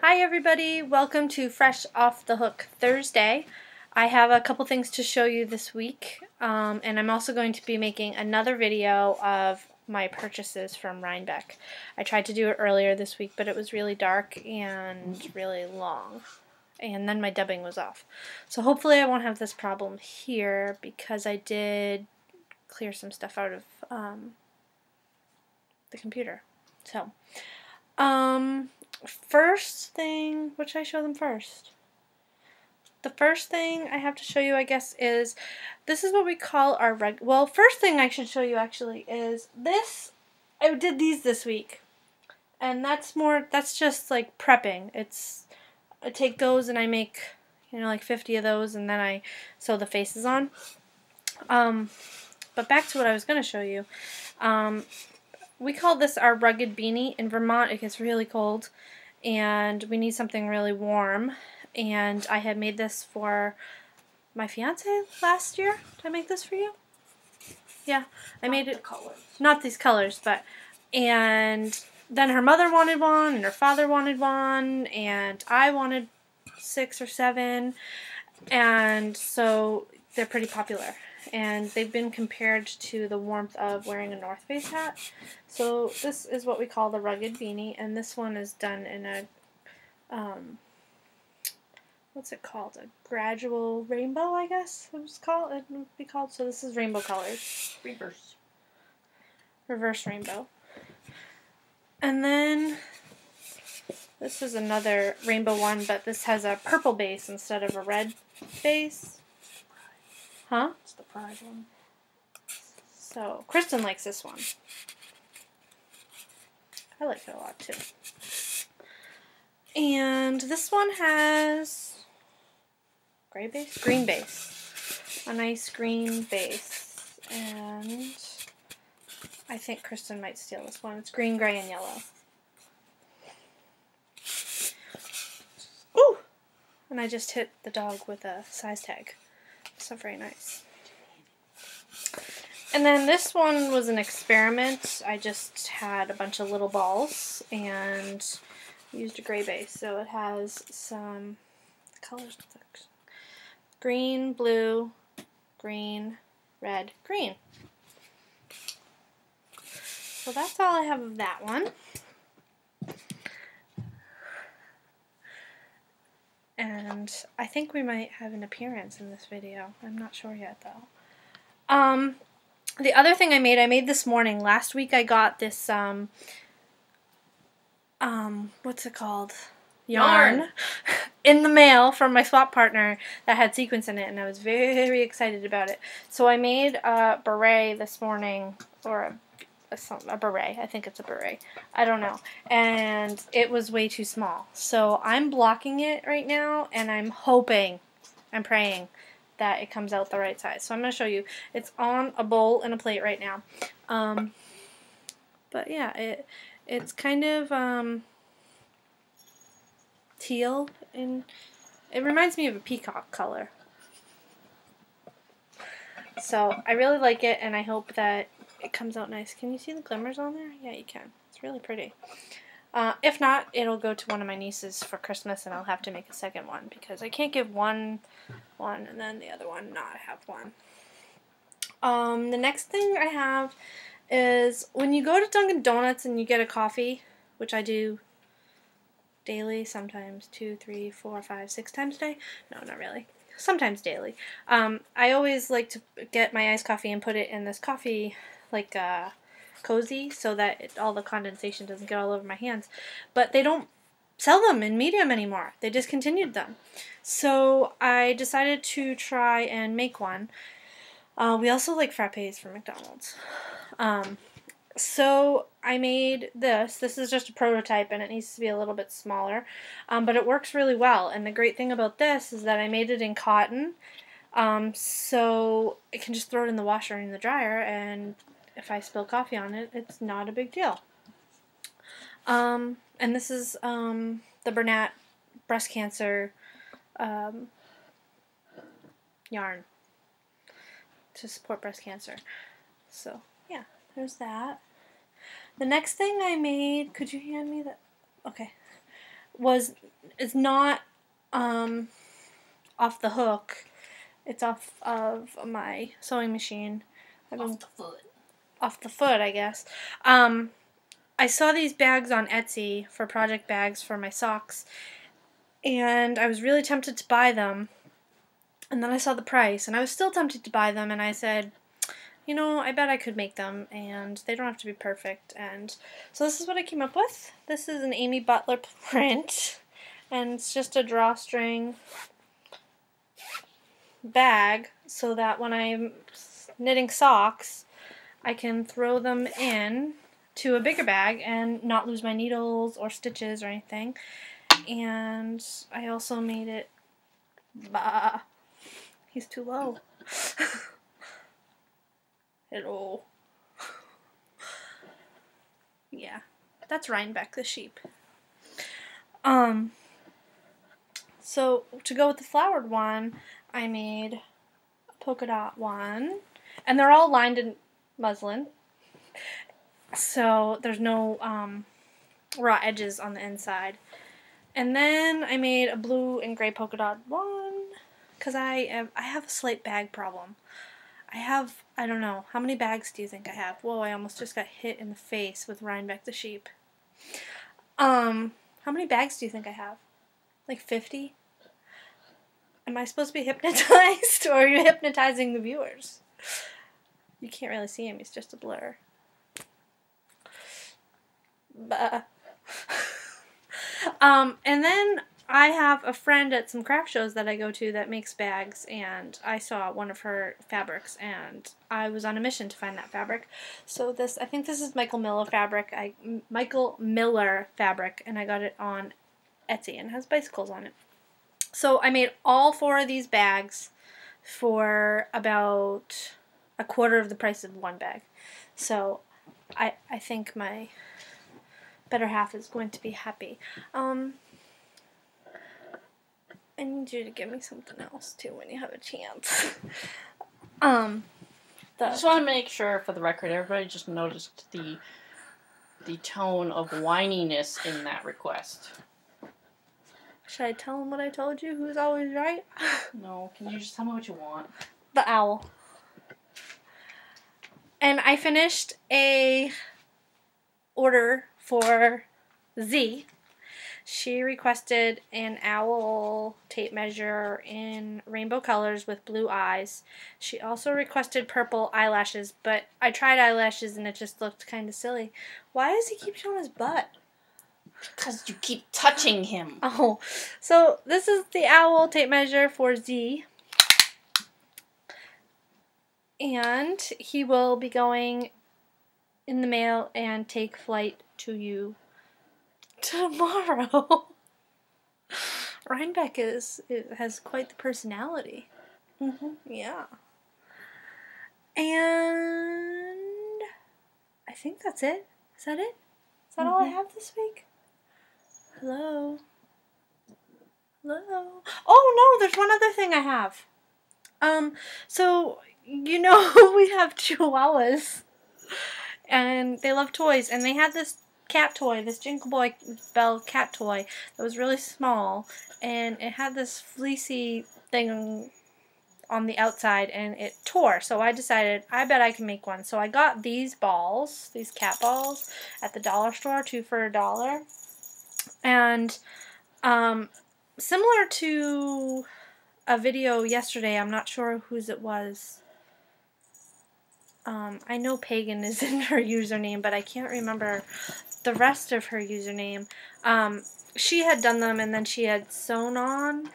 Hi everybody, welcome to Fresh Off the Hook Thursday. I have a couple things to show you this week, and I'm also going to be making another video of my purchases from Rhinebeck. I tried to do it earlier this week, but it was really dark and really long, and then my dubbing was off. So hopefully I won't have this problem here because I did clear some stuff out of the computer. So, first thing, what should I show them first? The first thing I have to show you, I guess, is this is what we call our well, first thing I should show you actually is this. I did these this week, and that's just like prepping. I take those and I make, like 50 of those, and then I sew the faces on. But back to what I was going to show you. We call this our rugged beanie. In Vermont, it gets really cold, and we need something really warm. And I had made this for my fiance last year. Did I make this for you? Yeah, I made it. Not these colors, but and then her mother wanted one, and her father wanted one, and I wanted 6 or 7, and so they're pretty popular. And they've been compared to the warmth of wearing a North Face hat. So this is what we call the rugged beanie, and this one is done in a, what's it called? A gradual rainbow, I guess it would be called. So this is rainbow colors. Reverse rainbow. And then this is another rainbow one, but this has a purple base instead of a red base. Huh? It's the Pride one. So, Kristen likes this one. I like it a lot, too. And this one has green base. A nice green base. And I think Kristen might steal this one. It's green, gray, and yellow. Ooh! And I just hit the dog with a size tag. So very nice. And then this one was an experiment. I just had a bunch of little balls and used a gray base. So it has some colors: green, blue, green, red, green. So that's all I have of that one. And I think we might have an appearance in this video. I'm not sure yet, though. The other thing I made this morning. Last week I got this, what's it called? Yarn. In the mail from my swap partner that had sequins in it, and I was very, very excited about it. So I made a beret this morning, or a beret. I think it's a beret. I don't know. And it was way too small. So I'm blocking it right now, and I'm praying that it comes out the right size. So I'm going to show you. It's on a bowl and a plate right now. But yeah, it's kind of teal, and it reminds me of a peacock color. So I really like it, and I hope that it comes out nice. Can you see the glimmers on there? Yeah, you can. It's really pretty. If not, it'll go to one of my nieces for Christmas, and I'll have to make a second one because I can't give one and then the other one not have one. The next thing I have is when you go to Dunkin' Donuts and you get a coffee, which I do daily, sometimes 2, 3, 4, 5, 6 times a day. No, not really. Sometimes daily. I always like to get my iced coffee and put it in this coffee, like cozy, so that all the condensation doesn't get all over my hands. But they don't sell them in medium anymore. They discontinued them. So I decided to try and make one. We also like frappes from McDonald's. So I made this. This is just a prototype, and it needs to be a little bit smaller, but it works really well. And the great thing about this is that I made it in cotton, so I can just throw it in the washer or in the dryer, and if I spill coffee on it, it's not a big deal. And this is the Beret breast cancer yarn to support breast cancer. So yeah, there's that. The next thing I made, could you hand me that? Okay. is not off the hook. It's off of my sewing machine. Off the foot. Off the foot, I guess. I saw these bags on Etsy for project bags for my socks, and I was really tempted to buy them. And then I saw the price, and I was still tempted to buy them, and I said, you know, I bet I could make them, and they don't have to be perfect. And so this is what I came up with. This is an Amy Butler print, and it's just a drawstring bag so that when I'm knitting socks, I can throw them in to a bigger bag and not lose my needles or stitches or anything. And I also made it... Bah. He's too low. Hello. Yeah. That's Rhinebeck the sheep. So to go with the flowered one, I made a polka dot one. And they're all lined in muslin. So there's no raw edges on the inside. And then I made a blue and gray polka dot one because I have a slight bag problem. I don't know, how many bags do you think I have? Whoa, I almost just got hit in the face with Rhinebeck the sheep. How many bags do you think I have? Like 50? Am I supposed to be hypnotized, or are you hypnotizing the viewers? You can't really see him, he's just a blur. Bah. And then I have a friend at some craft shows that I go to that makes bags, and I saw one of her fabrics, and I was on a mission to find that fabric. So I think this is Michael Miller fabric, and I got it on Etsy, and it has bicycles on it. So I made all 4 of these bags for about a quarter of the price of one bag. So I think my better half is going to be happy. I need you to give me something else too when you have a chance. I just want to make sure, for the record, everybody just noticed the tone of whininess in that request. Should I tell him what I told you? Who's always right? No, can you just tell me what you want? The owl. And I finished a order for Z. She requested an owl tape measure in rainbow colors with blue eyes. She also requested purple eyelashes, but I tried eyelashes and it just looked kind of silly. Why does he keep showing his butt? Because you keep touching him. Oh, so this is the owl tape measure for Z. And he will be going in the mail and take flight to you tomorrow. Rhinebeck has quite the personality. Yeah. And I think that's it. Is that it? Is that all I have this week? Hello? Hello? Oh no, there's one other thing I have. So, you know, we have Chihuahuas. And they love toys. And they had this cat toy, this Jingle Boy Bell cat toy that was really small, and it had this fleecy thing on the outside and it tore. So I decided I bet I can make one. So I got these balls, these cat balls at the dollar store, 2 for $1. And similar to a video yesterday, I'm not sure whose it was. I know Pagan is in her username, but I can't remember the rest of her username. She had done them and then she had sewn on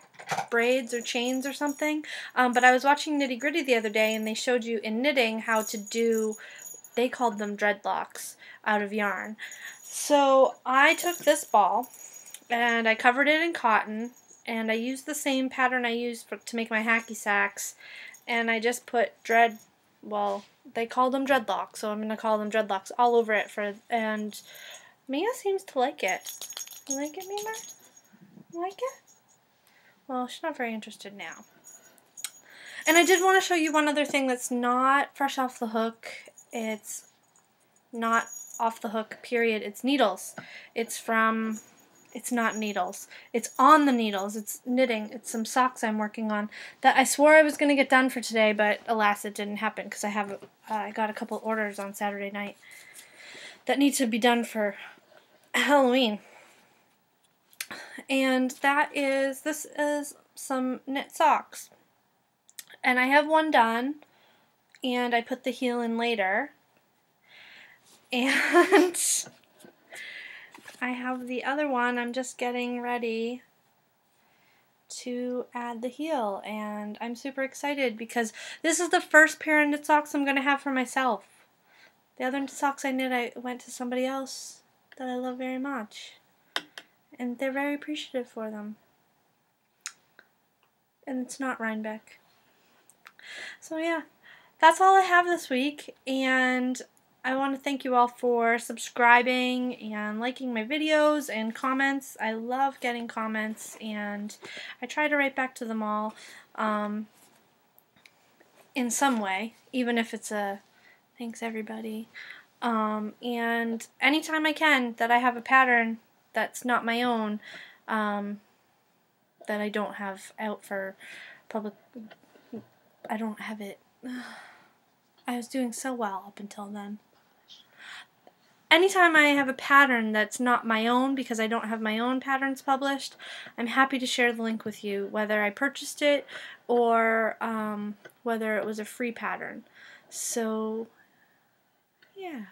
braids or chains or something. But I was watching Nitty Gritty the other day and they showed you in knitting how to do, they called them dreadlocks out of yarn. So I took this ball and I covered it in cotton and I used the same pattern I used to make my hacky sacks, and I just put well, they called them dreadlocks, so I'm going to call them dreadlocks all over it. And Mia seems to like it. You like it, Mia? You like it? Well, she's not very interested now. And I did want to show you one other thing that's not fresh off the hook. It's not off the hook, period. It's needles. It's from It's not needles. It's on the needles. It's knitting. It's some socks I'm working on that I swore I was going to get done for today, but alas, it didn't happen because I got a couple orders on Saturday night that need to be done for Halloween. And this is some knit socks. And I have one done, and I put the heel in later. And I have the other one. I'm just getting ready to add the heel, and I'm super excited because this is the first pair of knit socks I'm going to have for myself. The other socks I knit, I went to somebody else that I love very much, and they're very appreciative for them. And it's not Rhinebeck. So yeah, that's all I have this week, and I want to thank you all for subscribing and liking my videos and comments. I love getting comments, and I try to write back to them all in some way, even if it's a thanks everybody. And anytime I can that I have a pattern that's not my own, that I don't have out for public, I don't have it. I was doing so well up until then. Anytime I have a pattern that's not my own, because I don't have my own patterns published, I'm happy to share the link with you, whether I purchased it or whether it was a free pattern. So, yeah.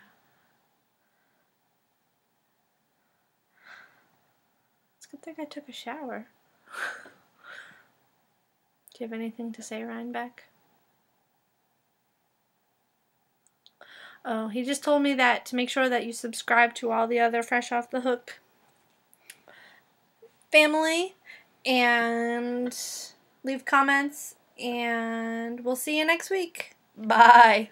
It's a good thing I took a shower. Do you have anything to say, Rhinebeck? Oh, he just told me that to make sure that you subscribe to all the other Fresh Off the Hook family and leave comments, and we'll see you next week. Bye.